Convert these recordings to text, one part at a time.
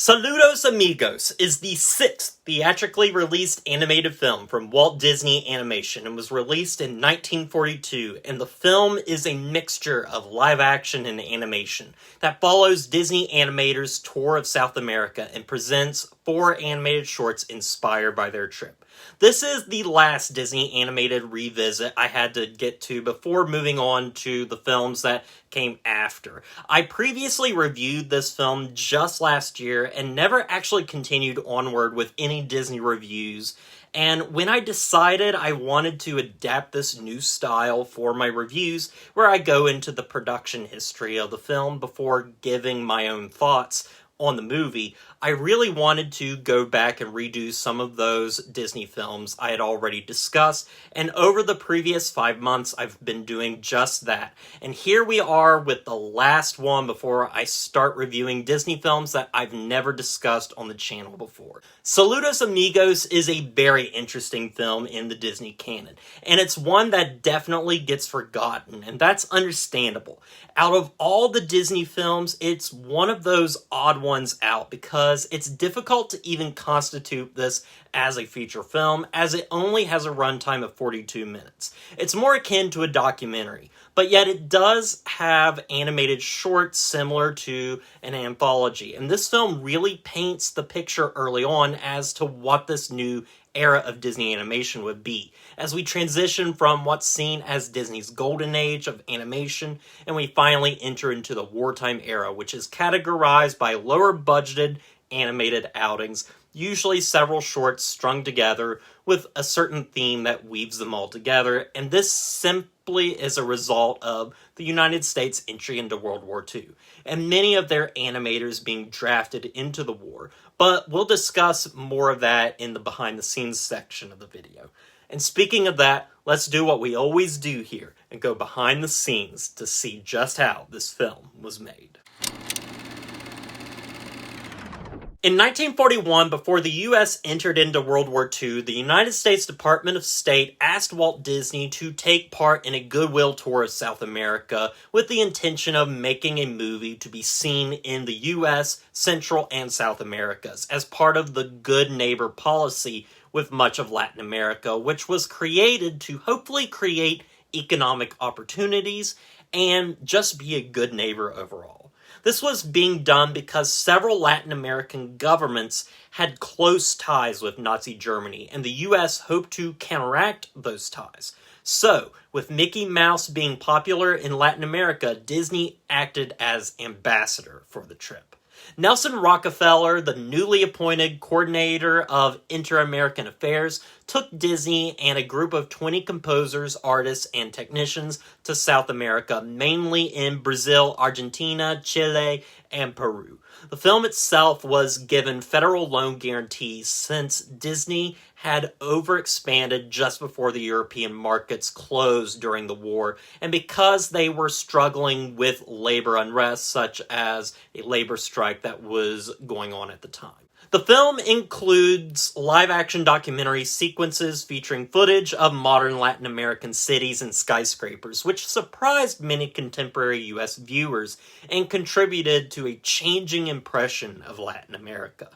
Saludos Amigos is the sixth theatrically released animated film from Walt Disney Animation and was released in 1942, and the film is a mixture of live action and animation that follows Disney animators' tour of South America and presents 4 animated shorts inspired by their trip. This is the last Disney animated revisit I had to get to before moving on to the films that came after. I previously reviewed this film just last year and never actually continued onward with any Disney reviews. And when I decided I wanted to adapt this new style for my reviews, where I go into the production history of the film before giving my own thoughts on the movie, I really wanted to go back and redo some of those Disney films I had already discussed, and over the previous 5 months I've been doing just that. And here we are with the last one before I start reviewing Disney films that I've never discussed on the channel before. Saludos Amigos is a very interesting film in the Disney canon, and it's one that definitely gets forgotten, and that's understandable. Out of all the Disney films, it's one of those odd ones out because it's difficult to even constitute this as a feature film, as it only has a runtime of 42 minutes. It's more akin to a documentary, but yet it does have animated shorts similar to an anthology, and this film really paints the picture early on as to what this new era of Disney animation would be, as we transition from what's seen as Disney's golden age of animation, and we finally enter into the wartime era, which is categorized by lower budgeted animated outings, usually several shorts strung together with a certain theme that weaves them all together, and this simply is a result of the United States' entry into World War II, and many of their animators being drafted into the war, but we'll discuss more of that in the behind-the-scenes section of the video. And speaking of that, let's do what we always do here, and go behind the scenes to see just how this film was made. In 1941, before the U.S. entered into World War II, the United States Department of State asked Walt Disney to take part in a goodwill tour of South America with the intention of making a movie to be seen in the U.S., Central, and South Americas as part of the Good Neighbor policy with much of Latin America, which was created to hopefully create economic opportunities and just be a good neighbor overall. This was being done because several Latin American governments had close ties with Nazi Germany, and the U.S. hoped to counteract those ties. So, with Mickey Mouse being popular in Latin America, Disney acted as ambassador for the trip. Nelson Rockefeller, the newly appointed coordinator of Inter-American Affairs, took Disney and a group of 20 composers, artists, and technicians to South America, mainly in Brazil, Argentina, Chile, and Peru. The film itself was given federal loan guarantees since Disney had overexpanded just before the European markets closed during the war, and because they were struggling with labor unrest, such as a labor strike that was going on at the time. The film includes live-action documentary sequences featuring footage of modern Latin American cities and skyscrapers, which surprised many contemporary U.S. viewers and contributed to a changing impression of Latin America.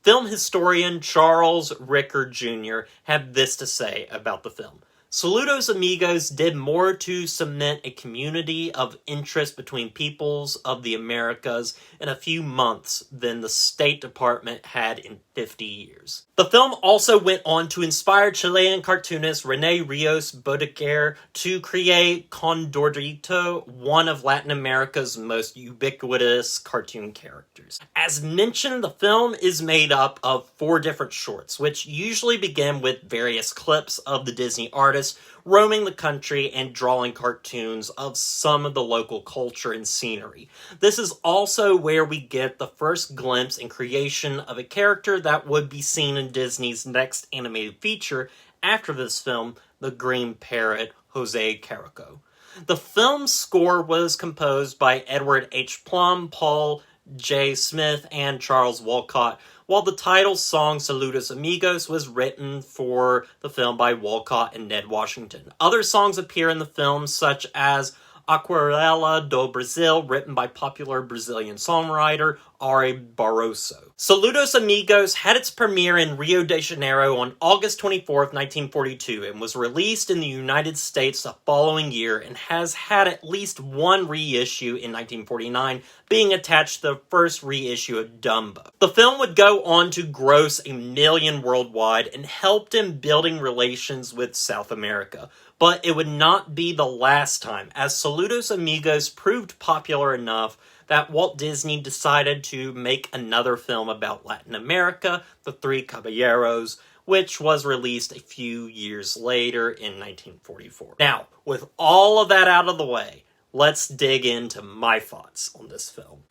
Film historian Charles Ricker Jr. had this to say about the film. Saludos Amigos did more to cement a community of interest between peoples of the Americas in a few months than the State Department had in 50 years. The film also went on to inspire Chilean cartoonist René Rios Bodeguer to create Condorito, one of Latin America's most ubiquitous cartoon characters. As mentioned, the film is made up of 4 different shorts, which usually begin with various clips of the Disney artists roaming the country and drawing cartoons of some of the local culture and scenery. This is also where we get the first glimpse and creation of a character that would be seen in Disney's next animated feature after this film, The Green Parrot, Jose Carrico. The film's score was composed by Edward H. Plum, Paul J. Smith, and Charles Walcott, while the title song Saludos Amigos was written for the film by Walcott and Ned Washington. Other songs appear in the film, such as Aquarela do Brasil, written by popular Brazilian songwriter Are Barroso. Saludos Amigos had its premiere in Rio de Janeiro on August 24th, 1942, and was released in the United States the following year and has had at least one reissue in 1949, being attached to the first reissue of Dumbo. The film would go on to gross $1 million worldwide and helped in building relations with South America. But it would not be the last time, as Saludos Amigos proved popular enough that Walt Disney decided to make another film about Latin America, The Three Caballeros, which was released a few years later in 1944. Now, with all of that out of the way, let's dig into my thoughts on this film.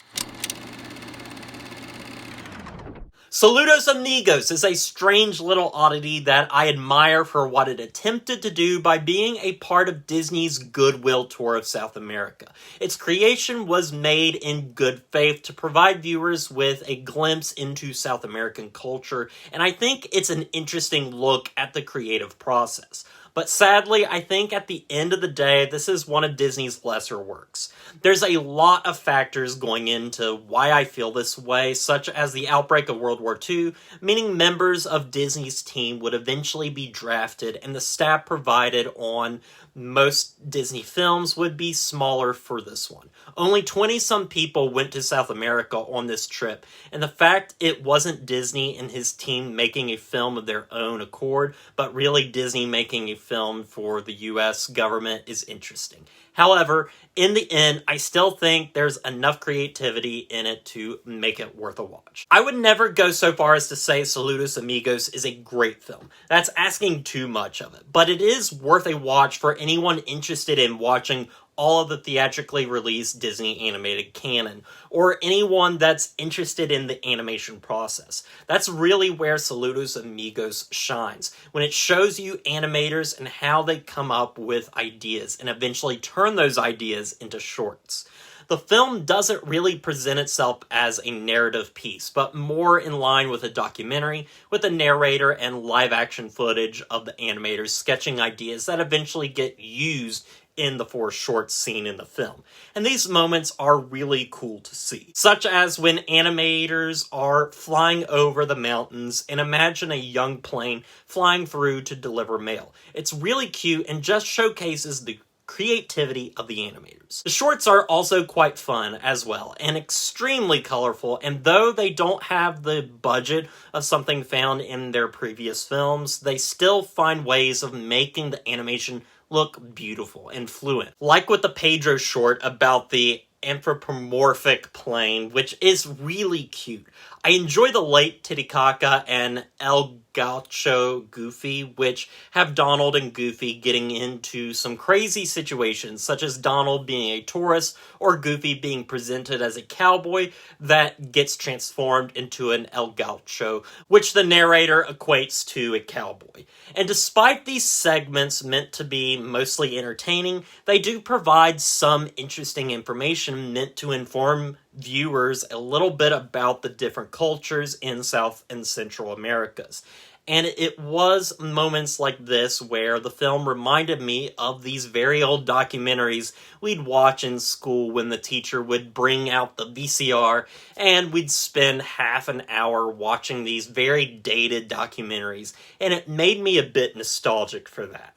Saludos Amigos is a strange little oddity that I admire for what it attempted to do by being a part of Disney's goodwill tour of South America. Its creation was made in good faith to provide viewers with a glimpse into South American culture, and I think it's an interesting look at the creative process. But sadly, I think at the end of the day, this is one of Disney's lesser works. There's a lot of factors going into why I feel this way, such as the outbreak of World War II, meaning members of Disney's team would eventually be drafted, and the staff provided on most Disney films would be smaller for this one. Only 20-some people went to South America on this trip, and the fact it wasn't Disney and his team making a film of their own accord, but really Disney making a film for the US government is interesting. However, in the end, I still think there's enough creativity in it to make it worth a watch. I would never go so far as to say Saludos Amigos is a great film. That's asking too much of it. But it is worth a watch for anyone interested in watching all of the theatrically released Disney animated canon, or anyone that's interested in the animation process. That's really where Saludos Amigos shines, when it shows you animators and how they come up with ideas and eventually turn those ideas into shorts. The film doesn't really present itself as a narrative piece, but more in line with a documentary, with a narrator and live-action footage of the animators sketching ideas that eventually get used in the 4 shorts seen in the film. And these moments are really cool to see. Such as when animators are flying over the mountains and imagine a young plane flying through to deliver mail. It's really cute and just showcases the creativity of the animators. The shorts are also quite fun as well, and extremely colorful, and though they don't have the budget of something found in their previous films, they still find ways of making the animation look beautiful and fluent. Like with the Pedro short about the anthropomorphic plane, which is really cute. I enjoy the Late Titicaca and El Gaucho Goofy, which have Donald and Goofy getting into some crazy situations, such as Donald being a tourist or Goofy being presented as a cowboy that gets transformed into an El Gaucho, which the narrator equates to a cowboy. And despite these segments meant to be mostly entertaining, they do provide some interesting information meant to inform viewers a little bit about the different cultures in South and Central Americas. And it was moments like this where the film reminded me of these very old documentaries we'd watch in school when the teacher would bring out the VCR and we'd spend half an hour watching these very dated documentaries. And it made me a bit nostalgic for that.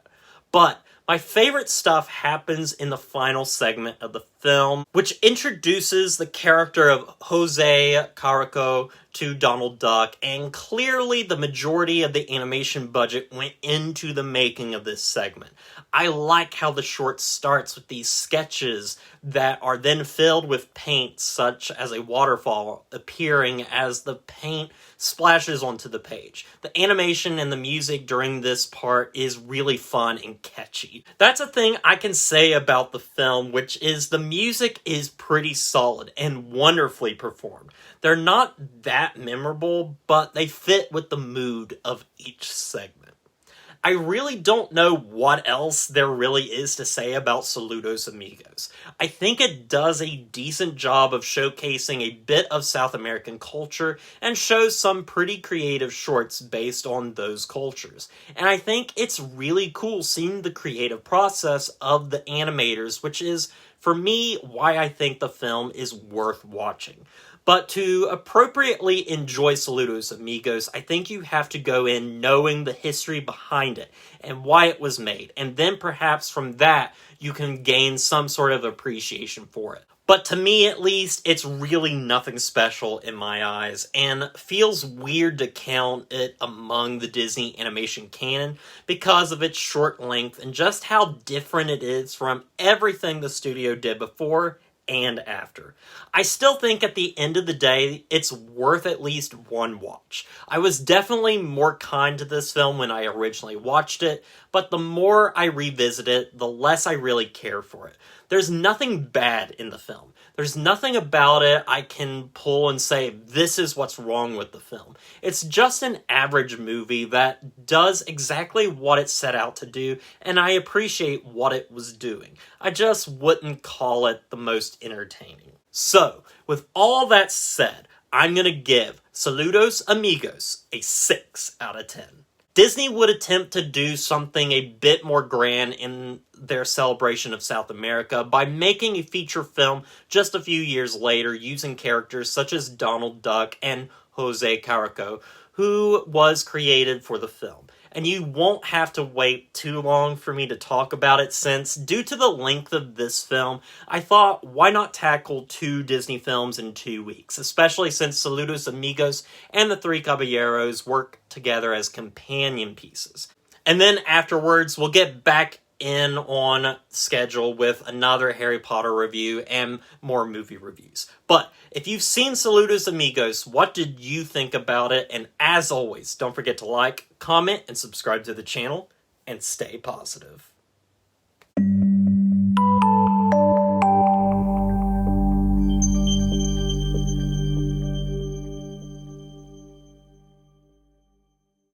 But my favorite stuff happens in the final segment of the film, which introduces the character of Jose Caraco to Donald Duck, and clearly the majority of the animation budget went into the making of this segment. I like how the short starts with these sketches that are then filled with paint, such as a waterfall appearing as the paint splashes onto the page. The animation and the music during this part is really fun and catchy. That's a thing I can say about the film, which is the music is pretty solid and wonderfully performed. They're not that memorable, but they fit with the mood of each segment. I really don't know what else there really is to say about Saludos Amigos. I think it does a decent job of showcasing a bit of South American culture and shows some pretty creative shorts based on those cultures. And I think it's really cool seeing the creative process of the animators, which is, for me, why I think the film is worth watching. But to appropriately enjoy Saludos Amigos, I think you have to go in knowing the history behind it and why it was made, and then perhaps from that you can gain some sort of appreciation for it. But to me, at least, it's really nothing special in my eyes, and feels weird to count it among the Disney animation canon because of its short length and just how different it is from everything the studio did before and after. I still think at the end of the day, it's worth at least one watch. I was definitely more kind to this film when I originally watched it, but the more I revisit it, the less I really care for it. There's nothing bad in the film. There's nothing about it I can pull and say, this is what's wrong with the film. It's just an average movie that does exactly what it set out to do, and I appreciate what it was doing. I just wouldn't call it the most entertaining. So, with all that said, I'm gonna give Saludos Amigos a 6 out of 10. Disney would attempt to do something a bit more grand in their celebration of South America by making a feature film just a few years later using characters such as Donald Duck and Jose Carrico, who was created for the film. And you won't have to wait too long for me to talk about it since, due to the length of this film, I thought, why not tackle 2 Disney films in 2 weeks, especially since Saludos Amigos and The Three Caballeros work together as companion pieces. And then afterwards, we'll get back in on schedule with another Harry Potter review and more movie reviews. But if you've seen Saludos Amigos, what did you think about it? And as always, don't forget to like, comment, and subscribe to the channel, and stay positive.